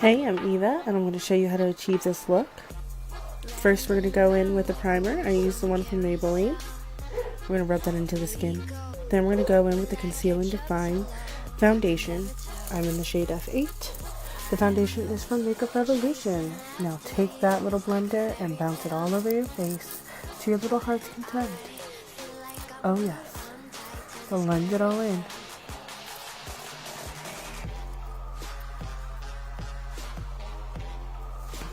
Hey, I'm Eva, and I'm going to show you how to achieve this look. First, we're going to go in with a primer. I use the one from Maybelline. We're going to rub that into the skin. Then we're going to go in with the Conceal and Define foundation. I'm in the shade F8. The foundation is from Makeup Revolution. Now take that little blender and bounce it all over your face to your little heart's content. Oh yes, blend it all in.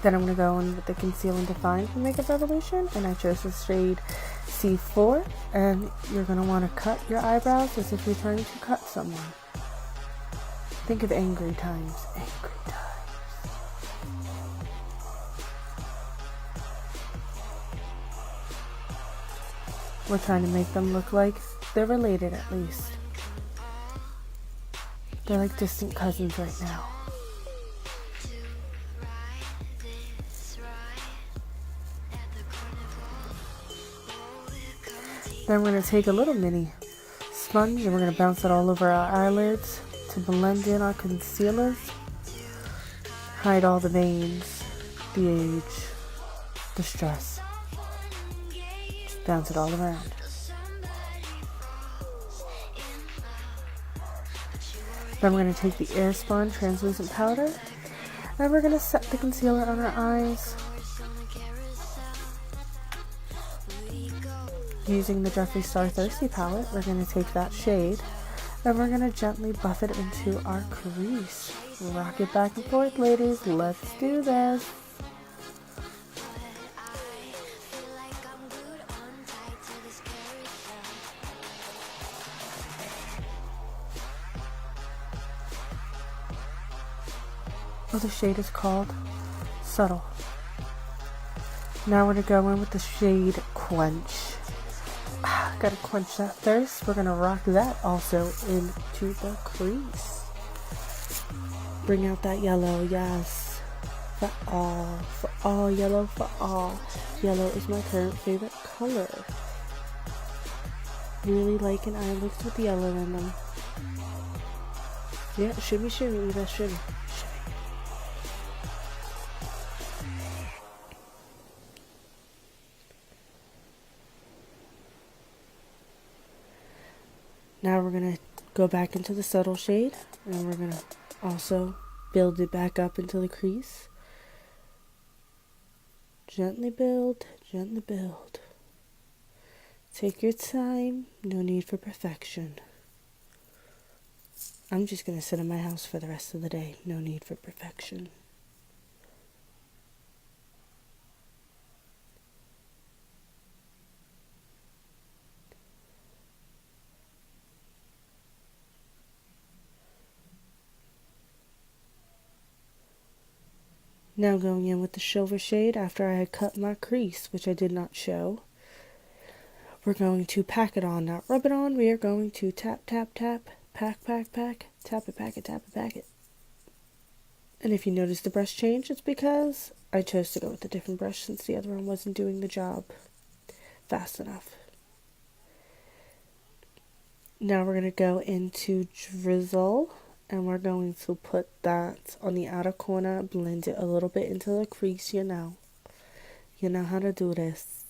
Then I'm going to go in with the Conceal and Define from Makeup Revolution, and I chose the shade C4, and you're going to want to cut your eyebrows as if you're trying to cut someone. Think of angry times, angry times. We're trying to make them look like they're related at least. They're like distant cousins right now. Then we're going to take a little mini sponge and we're going to bounce it all over our eyelids to blend in our concealers. Hide all the veins, the age, the stress. Just bounce it all around. Then we're going to take the Airspun translucent powder and we're going to set the concealer on our eyes. Using the Jeffreestar Thirsty palette, we're going to take that shade and we're going to gently buff it into our crease. Rock it back and forth, ladies. Let's do this. Oh, the shade is called Subtle. Now we're going to go in with the shade Quench. Gotta quench that thirst. We're gonna rock that also into the crease. Bring out that yellow, yes. For all, yellow for all. Yellow is my current favorite color. Really liking eye looks with yellow in them. Yeah, shimmy, shimmy, Eva, shimmy. Now we're going to go back into the subtle shade and we're going to also build it back up into the crease. Gently build, gently build. Take your time, no need for perfection. I'm just going to sit in my house for the rest of the day, no need for perfection. Now going in with the silver shade after I had cut my crease, which I did not show. We're going to pack it on, not rub it on. We are going to tap, tap, tap, pack, pack, pack, tap it, pack it, tap it, pack it. And if you notice the brush change, it's because I chose to go with a different brush since the other one wasn't doing the job fast enough. Now we're going to go into DRIZZLE. And we're going to put that on the outer corner, blend it a little bit into the crease, you know. You know how to do this.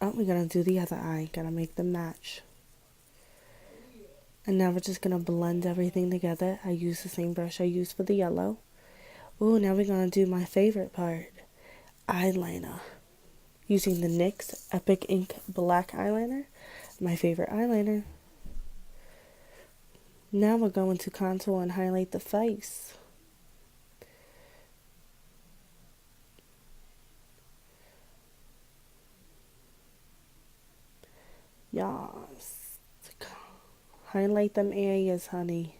Oh, we're going to do the other eye. Gotta make them match. And now we're just going to blend everything together. I use the same brush I used for the yellow. Oh, now we're going to do my favorite part. Eyeliner. Using the NYX Epic Ink Black Eyeliner. My favorite eyeliner. Now we're going to contour and highlight the face. Yes. Highlight them areas, honey.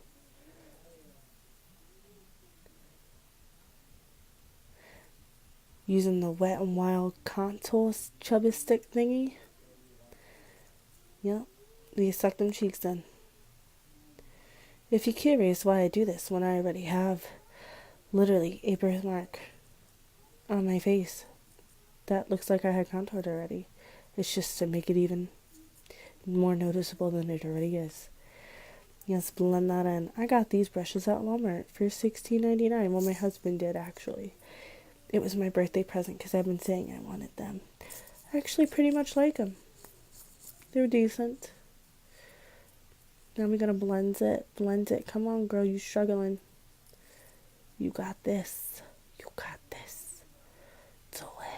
Using the WetnWild contour chubby stick thingy. Yep. You suck them cheeks in. If you're curious why I do this when I already have literally a birthmark on my face that looks like I had contoured already, it's just to make it even more noticeable than it already is. Yes, blend that in. I got these brushes at Walmart for $16.99. Well, my husband did, actually. It was my birthday present because I've been saying I wanted them. I actually pretty much like them. They're decent. Now we're going to blend it. Blend it. Come on, girl. You struggling. You got this. You got this. Do it.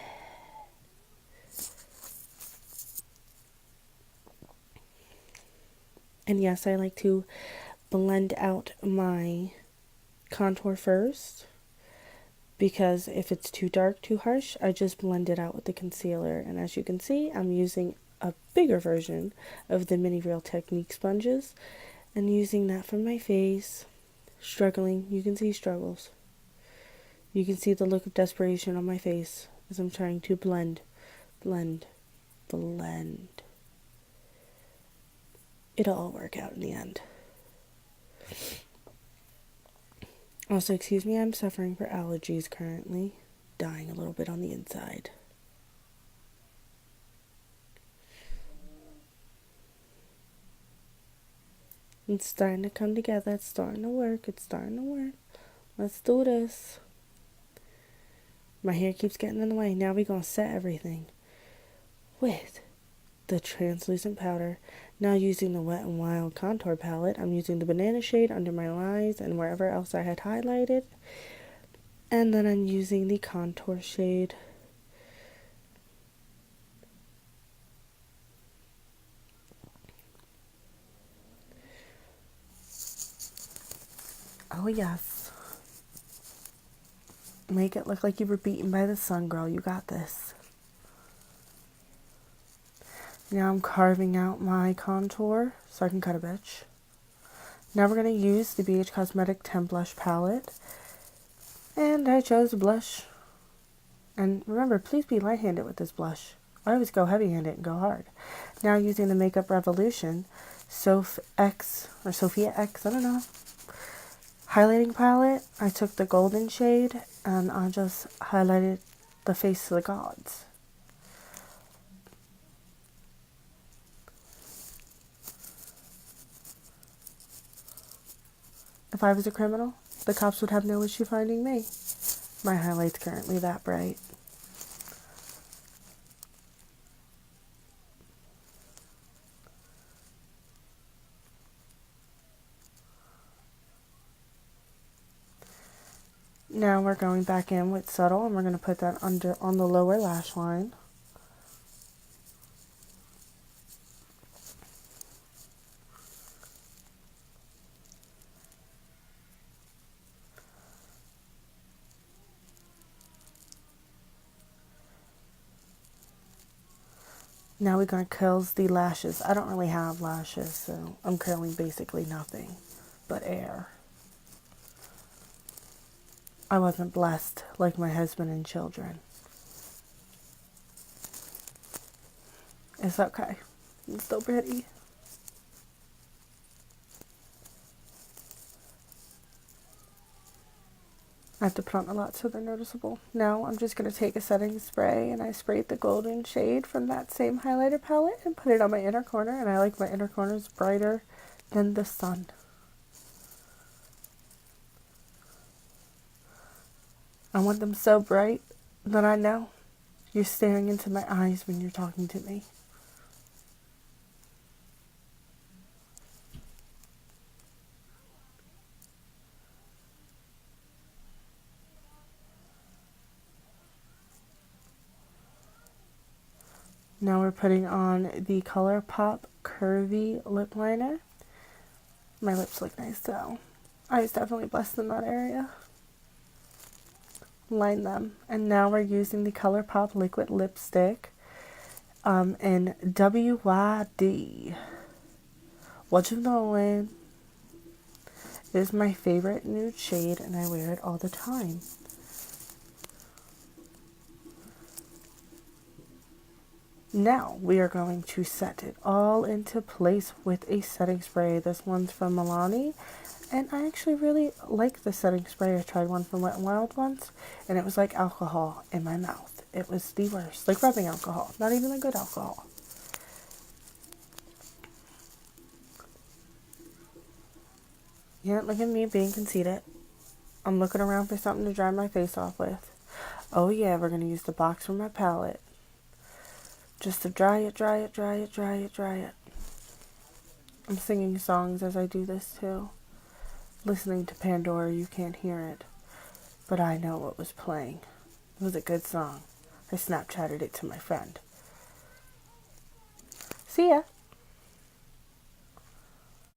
And yes, I like to blend out my contour first, because if it's too dark, too harsh, I just blend it out with the concealer. And as you can see, I'm using a bigger version of the Mini Real Technique sponges and using that for my face. Struggling. You can see struggles. You can see the look of desperation on my face as I'm trying to blend, blend, blend. It'll all work out in the end. Also, excuse me, I'm suffering for allergies currently. Dying a little bit on the inside. It's starting to come together. It's starting to work. It's starting to work. Let's do this. My hair keeps getting in the way. Now we're going to set everything with the translucent powder. Now using the Wet n Wild contour palette, I'm using the banana shade under my eyes and wherever else I had highlighted. And then I'm using the contour shade. Oh yes. Make it look like you were beaten by the sun, girl. You got this. Now I'm carving out my contour so I can cut a bitch. Now we're going to use the BH Cosmetic 10 Blush Palette. And I chose a blush. And remember, please be light-handed with this blush. I always go heavy-handed and go hard. Now using the Makeup Revolution Sophx, or Sophia X, I don't know, highlighting palette. I took the golden shade and I just highlighted the face of the gods. If I was a criminal, the cops would have no issue finding me. My highlight's currently that bright. Now we're going back in with Subtle and we're going to put that under on the lower lash line. Now we're going to curl the lashes. I don't really have lashes, so I'm curling basically nothing but air. I wasn't blessed like my husband and children. It's okay. I'm still pretty. I have to put on a lot so they're noticeable. Now I'm just going to take a setting spray and I sprayed the golden shade from that same highlighter palette and put it on my inner corner, and I like my inner corners brighter than the sun. I want them so bright that I know you're staring into my eyes when you're talking to me. Now we're putting on the ColourPop Curvy Lip Liner. My lips look nice, so I was definitely blessed in that area. Line them. And now we're using the ColourPop Liquid Lipstick in WYD. What you knowin'? It is my favorite nude shade and I wear it all the time. Now we are going to set it all into place with a setting spray. This one's from Milani, and I actually really like the setting spray. I tried one from WetnWild once, and it was like alcohol in my mouth. It was the worst, like rubbing alcohol, not even a good alcohol. Yeah, look at me being conceited. I'm looking around for something to dry my face off with. Oh yeah, we're going to use the box from my palette. Just to dry it, dry it, dry it, dry it, dry it. I'm singing songs as I do this too. Listening to Pandora, you can't hear it. But I know what was playing. It was a good song. I Snapchatted it to my friend. See ya!